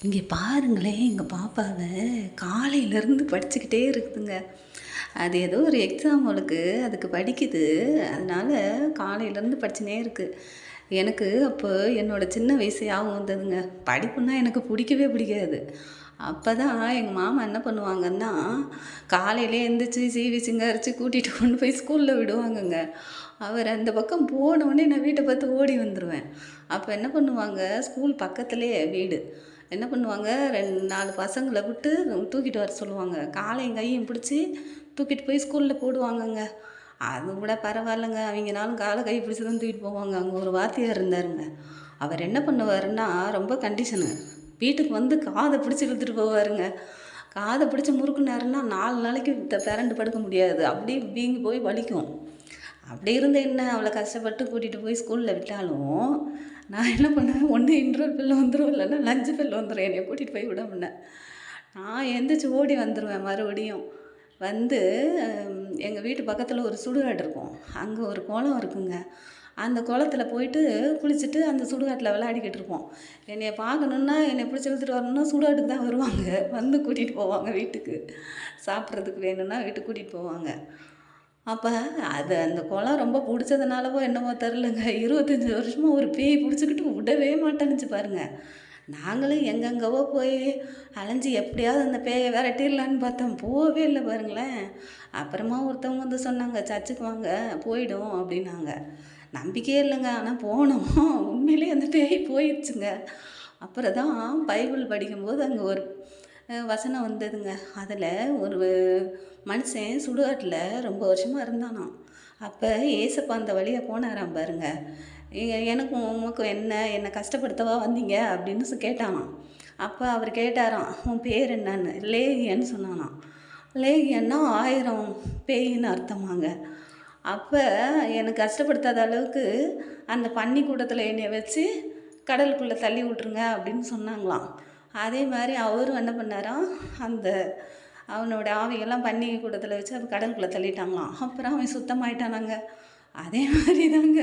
இங்கே பாருங்களேன், எங்கள் பாப்பாவை காலையிலேருந்து படிச்சுக்கிட்டே இருக்குதுங்க. அது ஏதோ ஒரு எக்ஸாம் அவளுக்கு, அதுக்கு படிக்குது. அதனால காலையிலேருந்து படிச்சுனே இருக்கு. எனக்கு அப்போ என்னோடய சின்ன வயசு ஞாபகம் வந்ததுங்க. படிப்புன்னா எனக்கு பிடிக்கவே பிடிக்காது. அப்போ தான் எங்கள் மாமா என்ன பண்ணுவாங்கன்னா, காலையிலே எந்திரிச்சு சீவி சிங்காரிச்சு கூட்டிகிட்டு கொண்டு போய் ஸ்கூலில் விடுவாங்கங்க. அவர் அந்த பக்கம் போனோடனே நான் வீட்டை பார்த்து ஓடி வந்துடுவேன். அப்போ என்ன பண்ணுவாங்க, ஸ்கூல் பக்கத்துலேயே வீடு. என்ன பண்ணுவாங்க, 2, 4 பசங்கள விட்டு தூக்கிட்டு வர சொல்லுவாங்க. காலையும் கையும் பிடிச்சி தூக்கிட்டு போய் ஸ்கூலில் போடுவாங்கங்க. அது கூட பரவாயில்லங்க. அவங்கனாலும் காலை கை பிடிச்சி தான் தூக்கிட்டு போவாங்க. அங்கே ஒரு வாத்தியார் இருந்தாருங்க. அவர் என்ன பண்ணுவாருன்னா, ரொம்ப கண்டிஷனு. வீட்டுக்கு வந்து காதை பிடிச்சி இழுத்துட்டு போவாருங்க. காதை பிடிச்சி முறுக்குனாருன்னா 4 நாளைக்கு பெரண்டு படுக்க முடியாது. அப்படியே வீங்கி போய் வலிக்கும். அப்படி இருந்து என்ன, அவளை கஷ்டப்பட்டு கூட்டிகிட்டு போய் ஸ்கூலில் விட்டாலும், நான் என்ன பண்ணுவேன், ஒன்று இன்டர்வல் பெல் வந்துடும், இல்லைன்னா லஞ்சு பெல் வந்துடும். என்னைய கூட்டிகிட்டு போய் விட முன்ன நான் எந்திரிச்சு ஓடி வந்துடுவேன். மறுபடியும் வந்து எங்கள் வீட்டு பக்கத்தில் ஒரு சுடுகாடு இருக்கும். அங்கே ஒரு குளம் இருக்குங்க. அந்த குளத்துல போயிட்டு குளிச்சுட்டு அந்த சுடுகாட்டில் விளையாடிக்கிட்டு இருப்போம். என்னைய பார்க்கணுன்னா, என்னை பிடிச்சி இழுத்துட்டு வரணுன்னா சுடுகாட்டுக்கு தான் வருவாங்க. வந்து கூட்டிகிட்டு போவாங்க வீட்டுக்கு. சாப்பிட்றதுக்கு வேணும்னா வீட்டுக்கு கூட்டிகிட்டு போவாங்க. அப்போ அது அந்த குளம் ரொம்ப பிடிச்சதுனாலவோ என்னவோ தெரிலங்க, 25 வருஷமா ஒரு பேய் பிடிச்சிக்கிட்டு விடவே மாட்டேன்னுச்சு பாருங்க. நாங்களும் எங்கெங்கவோ போய் அலைஞ்சு எப்படியாவது அந்த பேயை விரட்டிடலான்னு பார்த்தோம். போகவே இல்லை பாருங்களேன். அப்புறமா ஒருத்தவங்க வந்து சொன்னாங்க, சர்ச்சுக்கு வாங்க போயிடும் அப்படின்னாங்க. நம்பிக்கையே இல்லைங்க, ஆனால் போனோம். உண்மையிலேயே அந்த பேய் போயிடுச்சுங்க. அப்புறம் தான் பைபிள் படிக்கும்போது அங்கே ஒரு வசனம் வந்ததுங்க. அதில் ஒரு மனுஷன் சுடுகாட்டில் ரொம்ப வருஷமாக இருந்தானாம். அப்போ ஏசப்பா அந்த வழியாக போனாராம் பாருங்க. எனக்கும் உமக்கும் என்னை கஷ்டப்படுத்தவா வந்தீங்க அப்படின்னு கேட்டானாம். அப்போ அவர் கேட்டாராம், உன் பேர் என்னன்னு. லேகியன்னு சொன்னானாம். லேகியன்னா 1000 பேயின்னு அர்த்தமாங்க. அப்போ எனக்கு கஷ்டப்படுத்தாத அளவுக்கு அந்த பன்னிக்கூடத்தில் என்னை வச்சு கடலுக்குள்ளே தள்ளி விட்ருங்க அப்படின்னு சொன்னாங்களாம். அதே மாதிரி அவரும் என்ன பண்ணாராம், அந்த அவனோட ஆவியெல்லாம் பன்னிக்கூடத்தில் வச்சு அவன் கடலுக்குள்ளே தள்ளிட்டாங்களாம். அப்புறம் அவன் சுத்தமாயிட்டானாங்க. அதே மாதிரி தாங்க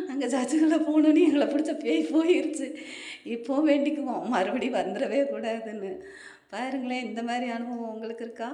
நாங்கள் சர்ச்சுக்குள்ளே போனோன்னே எங்களை பிடிச்ச பேய் போயிடுச்சு. இப்போவும் வேண்டிக்குவோம், மறுபடியும் வந்துடவே கூடாதுன்னு. பாருங்களேன், இந்த மாதிரி அனுபவம் உங்களுக்கு இருக்கா?